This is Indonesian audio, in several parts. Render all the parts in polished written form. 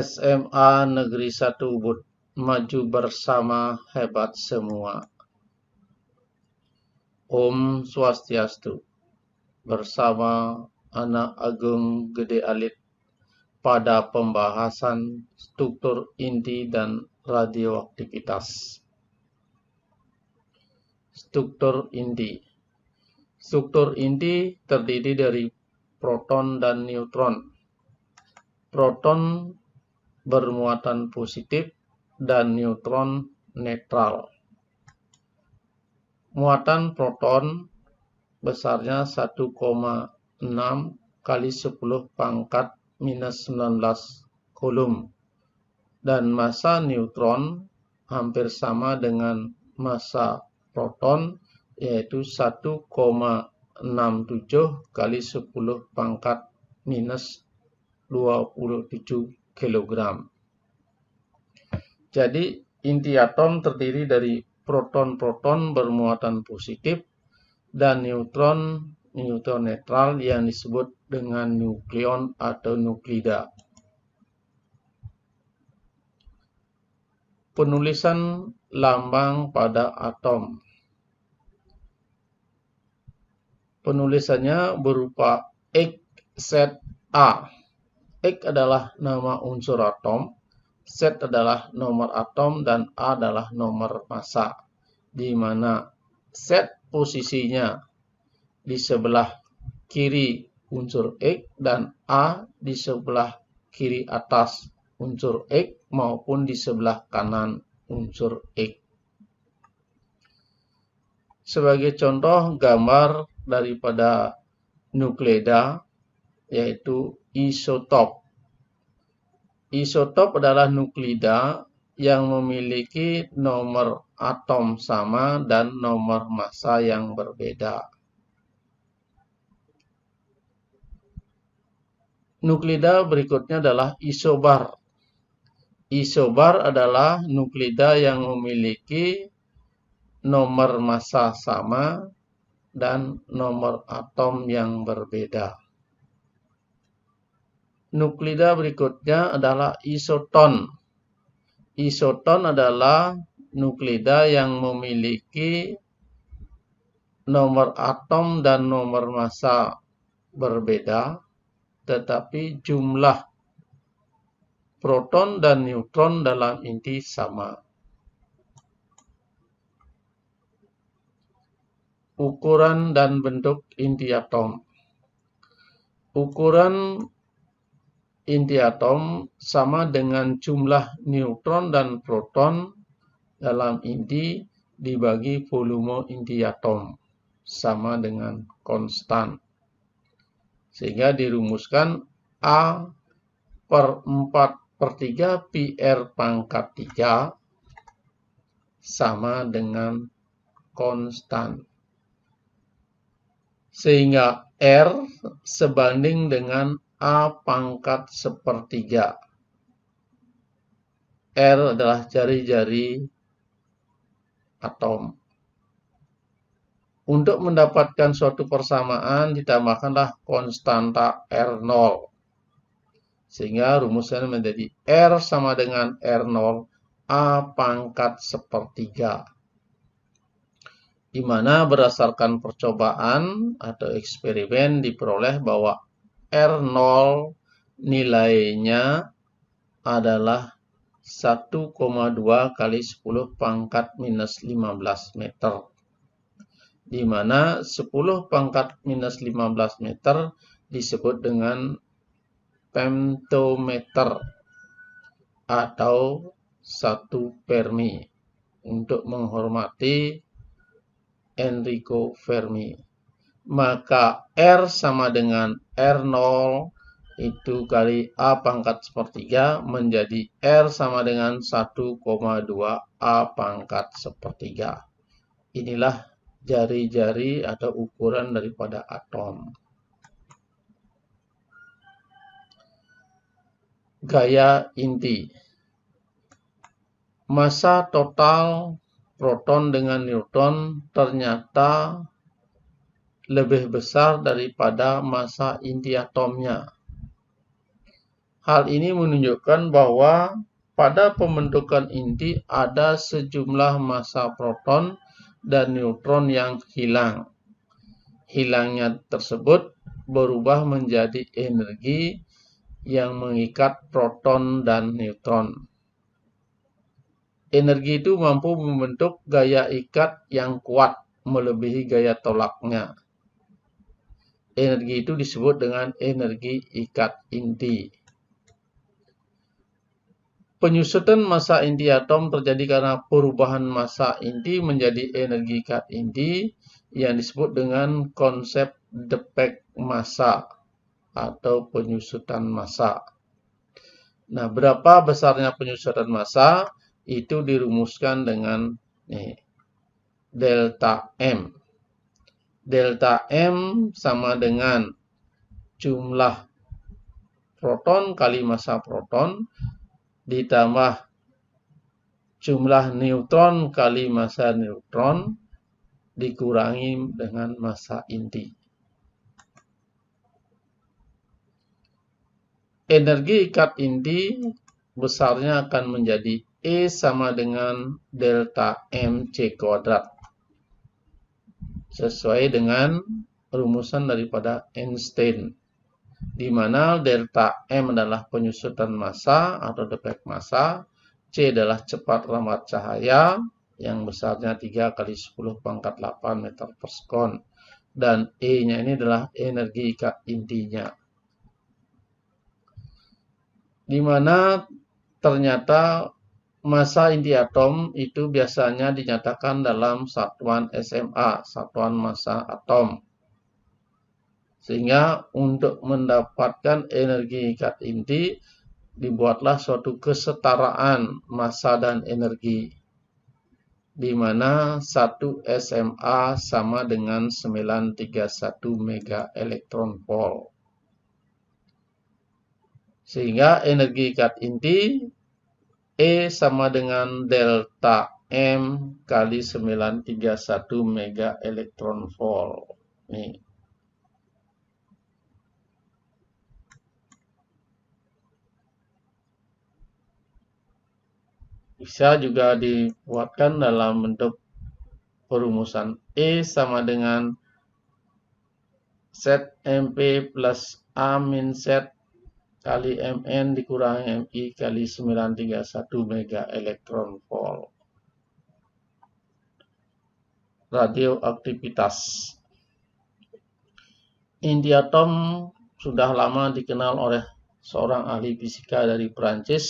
SMA Negeri 1 Ubud, maju bersama, hebat semua. Om Swastiastu. Bersama Anak Agung Gede Alit pada pembahasan struktur inti dan radioaktivitas. Struktur inti. Struktur inti terdiri dari proton dan neutron. Proton bermuatan positif dan neutron netral. Muatan proton besarnya 1,6 kali 10 pangkat minus 19 kulum. Dan massa neutron hampir sama dengan massa proton, yaitu 1,67 kali 10 pangkat minus 27 kg. Jadi inti atom terdiri dari proton-proton bermuatan positif dan neutron netral yang disebut dengan nukleon atau nuklida. Penulisan lambang pada atom. Penulisannya berupa X, Z, A. X adalah nama unsur atom, Z adalah nomor atom, dan A adalah nomor massa, di mana Z posisinya di sebelah kiri unsur X dan A di sebelah kiri atas unsur X maupun di sebelah kanan unsur X. Sebagai contoh gambar daripada nuklida yaitu isotop. Isotop adalah nuklida yang memiliki nomor atom sama dan nomor massa yang berbeda. Nuklida berikutnya adalah isobar. Isobar adalah nuklida yang memiliki nomor massa sama dan nomor atom yang berbeda. Nuklida berikutnya adalah isoton. Isoton adalah nuklida yang memiliki nomor atom dan nomor massa berbeda, tetapi jumlah proton dan neutron dalam inti sama. Ukuran dan bentuk inti atom. Ukuran inti atom sama dengan jumlah neutron dan proton dalam inti dibagi volume inti atom, sama dengan konstan. Sehingga dirumuskan A per 4/3 PR pangkat 3 sama dengan konstan. Sehingga R sebanding dengan A pangkat 1/3. R adalah jari-jari atom. Untuk mendapatkan suatu persamaan ditambahkanlah konstanta R0. Sehingga rumusannya menjadi R sama dengan R0 A pangkat 1/3. Di mana berdasarkan percobaan atau eksperimen diperoleh bahwa R0 nilainya adalah 1,2 kali 10 pangkat minus 15 meter. Di mana 10 pangkat minus 15 meter disebut dengan femtometer atau 1 Fermi untuk menghormati Enrico Fermi. Maka R sama dengan R0 itu kali A pangkat 1/3 menjadi R sama dengan 1,2 A pangkat 1/3. Inilah jari-jari atau ukuran daripada atom. Gaya inti. Massa total proton dengan neutron ternyata lebih besar daripada massa inti atomnya. Hal ini menunjukkan bahwa pada pembentukan inti ada sejumlah massa proton dan neutron yang hilang. Hilangnya tersebut berubah menjadi energi yang mengikat proton dan neutron. Energi itu mampu membentuk gaya ikat yang kuat melebihi gaya tolaknya. Energi itu disebut dengan energi ikat inti. Penyusutan massa inti atom terjadi karena perubahan massa inti menjadi energi ikat inti yang disebut dengan konsep defek massa atau penyusutan massa. Nah, berapa besarnya penyusutan massa itu dirumuskan dengan delta M. Delta M sama dengan jumlah proton kali massa proton ditambah jumlah neutron kali massa neutron dikurangi dengan massa inti. Energi ikat inti besarnya akan menjadi E sama dengan delta MC kuadrat. Sesuai dengan rumusan daripada Einstein, di mana delta M adalah penyusutan massa atau defek massa, C adalah cepat lambat cahaya yang besarnya 3 kali 10 pangkat 8 meter per sekon, dan E-nya ini adalah energi ikat intinya. Di mana ternyata massa inti atom itu biasanya dinyatakan dalam satuan SMA, satuan massa atom. Sehingga untuk mendapatkan energi ikat inti, dibuatlah suatu kesetaraan massa dan energi, di mana 1 SMA sama dengan 931 mega elektron volt. Sehingga energi ikat inti E sama dengan delta M kali 931 mega elektron volt. Nih. Bisa juga dibuatkan dalam bentuk perumusan E sama dengan Z MP plus A min Z kali Mn dikurangi Mi kali 931 mega elektron volt. Radioaktivitas. Inti atom sudah lama dikenal oleh seorang ahli fisika dari Prancis,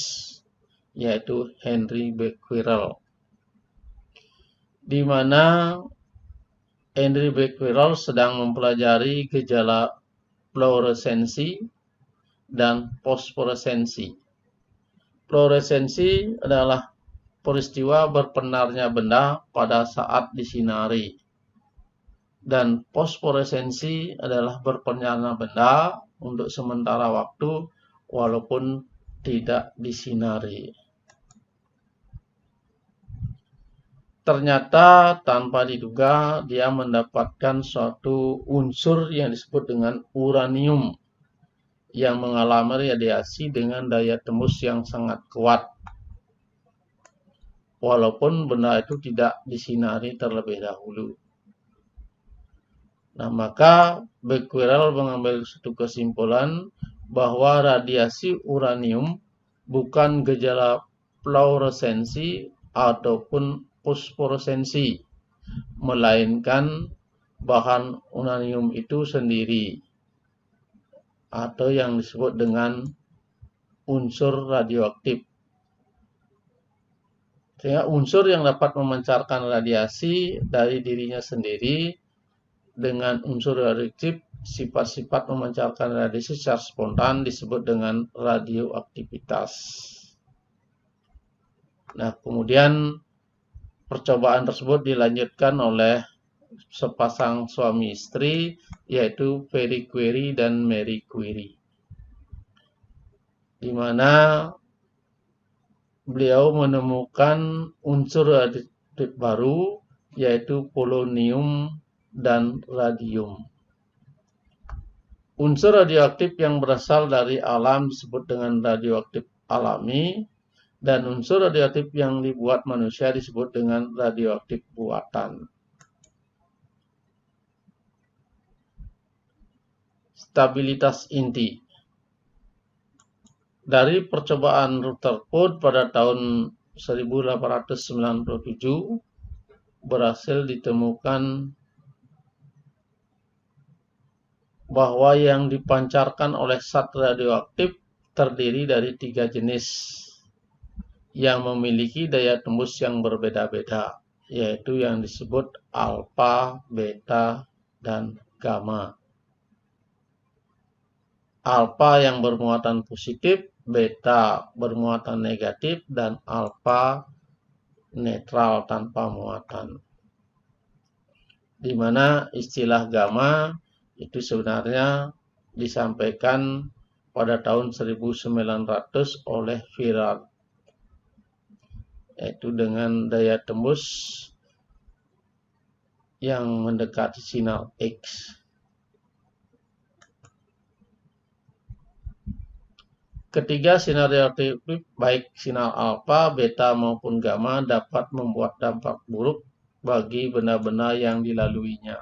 yaitu Henry Becquerel. Di mana Henry Becquerel sedang mempelajari gejala fluoresensi dan fosforesensi. Fluoresensi adalah peristiwa berpenarnya benda pada saat disinari. Dan fosforesensi adalah berpenarnya benda untuk sementara waktu walaupun tidak disinari. Ternyata tanpa diduga dia mendapatkan suatu unsur yang disebut dengan uranium yang mengalami radiasi dengan daya tembus yang sangat kuat, walaupun benda itu tidak disinari terlebih dahulu. Nah, maka Becquerel mengambil suatu kesimpulan bahwa radiasi uranium bukan gejala fluoresensi ataupun fosforesensi, melainkan bahan uranium itu sendiri, atau yang disebut dengan unsur radioaktif. Sehingga unsur yang dapat memancarkan radiasi dari dirinya sendiri dengan unsur radioaktif, sifat-sifat memancarkan radiasi secara spontan disebut dengan radioaktivitas. Nah, kemudian percobaan tersebut dilanjutkan oleh sepasang suami istri, yaitu Marie Curie dan Marie Curie, di mana beliau menemukan unsur radioaktif baru, yaitu polonium dan radium. Unsur radioaktif yang berasal dari alam disebut dengan radioaktif alami, dan unsur radioaktif yang dibuat manusia disebut dengan radioaktif buatan. Stabilitas inti. Dari percobaan Rutherford pada tahun 1897, berhasil ditemukan bahwa yang dipancarkan oleh zat radioaktif terdiri dari 3 jenis yang memiliki daya tembus yang berbeda-beda, yaitu yang disebut alfa, beta, dan gamma. Alfa yang bermuatan positif, beta bermuatan negatif, dan alfa netral tanpa muatan. Di mana istilah gamma itu sebenarnya disampaikan pada tahun 1900 oleh Virard, yaitu dengan daya tembus yang mendekati sinar X. Ketiga, sinar radioaktif baik sinar alfa, beta maupun gamma dapat membuat dampak buruk bagi benda-benda yang dilaluinya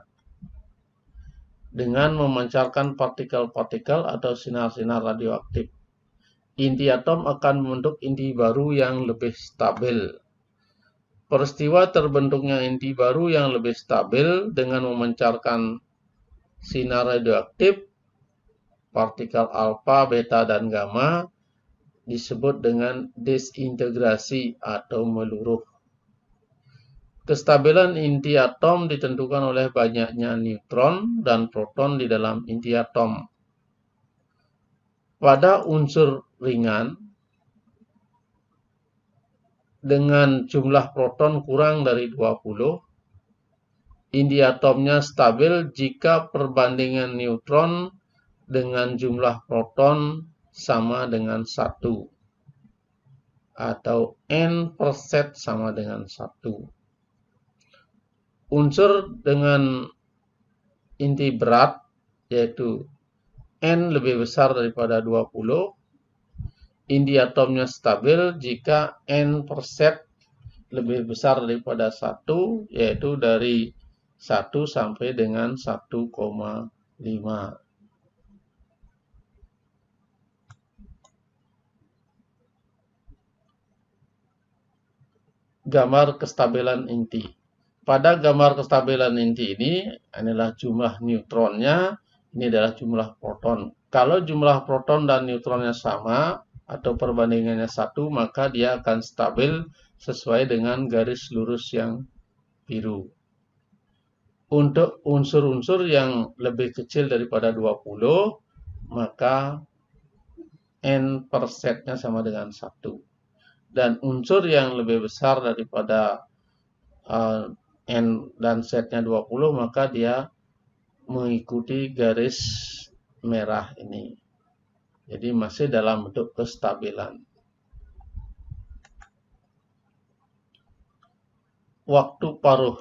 dengan memancarkan partikel-partikel atau sinar-sinar radioaktif. Inti atom akan membentuk inti baru yang lebih stabil. Peristiwa terbentuknya inti baru yang lebih stabil dengan memancarkan sinar radioaktif, partikel alfa, beta, dan gamma disebut dengan desintegrasi atau meluruh. Kestabilan inti atom ditentukan oleh banyaknya neutron dan proton di dalam inti atom. Pada unsur ringan, dengan jumlah proton kurang dari 20, inti atomnya stabil jika perbandingan neutron dengan jumlah proton sama dengan 1, atau N/Z sama dengan 1. Unsur dengan inti berat, yaitu N lebih besar daripada 20, inti atomnya stabil jika N/Z lebih besar daripada 1, yaitu dari 1 sampai dengan 1,5. Gambar kestabilan inti. Pada gambar kestabilan inti ini adalah jumlah neutronnya, ini adalah jumlah proton. Kalau jumlah proton dan neutronnya sama atau perbandingannya 1, maka dia akan stabil sesuai dengan garis lurus yang biru. Untuk unsur-unsur yang lebih kecil daripada 20, maka N/Z-nya sama dengan 1. Dan unsur yang lebih besar daripada N dan Z-nya 20, maka dia mengikuti garis merah ini. Jadi masih dalam bentuk kestabilan. Waktu paruh.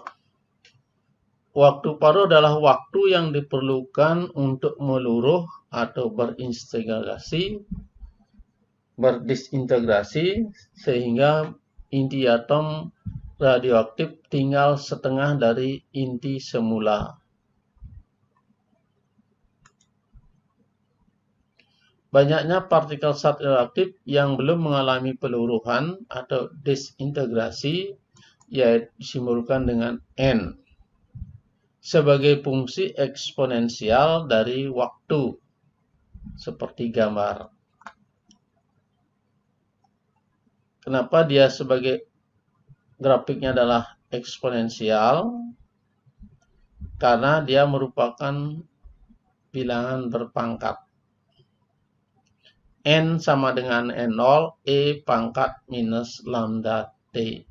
Waktu paruh adalah waktu yang diperlukan untuk meluruh atau berdisintegrasi sehingga inti atom radioaktif tinggal setengah dari inti semula. Banyaknya partikel zat radioaktif yang belum mengalami peluruhan atau disintegrasi, yaitu disimbolkan dengan N, sebagai fungsi eksponensial dari waktu, seperti gambar. Kenapa dia sebagai grafiknya adalah eksponensial? Karena dia merupakan bilangan berpangkat. N sama dengan N0, E pangkat minus lambda T.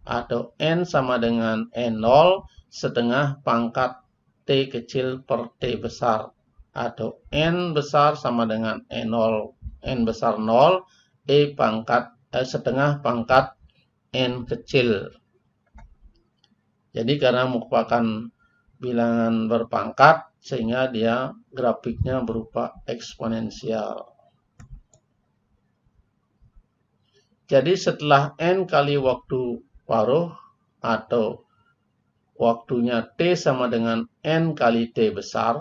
Atau N sama dengan N0 setengah pangkat T kecil per T besar. Atau N besar sama dengan N0, N besar 0, E pangkat setengah pangkat N kecil. Jadi karena merupakan bilangan berpangkat, sehingga dia grafiknya berupa eksponensial. Jadi setelah N kali waktu paruh atau waktunya T sama dengan N kali T besar,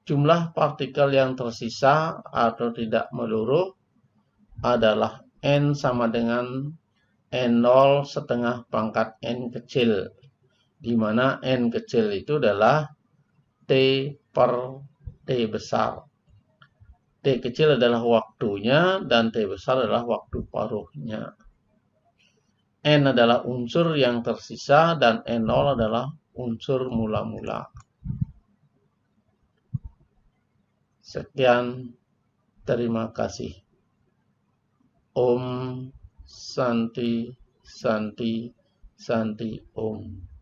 jumlah partikel yang tersisa atau tidak meluruh adalah N sama dengan N0 setengah pangkat N kecil, di mana N kecil itu adalah T per T besar. T kecil adalah waktunya dan T besar adalah waktu paruhnya. N adalah unsur yang tersisa dan N0 adalah unsur mula-mula. Sekian, terima kasih. Om Santi Santi Santi Om.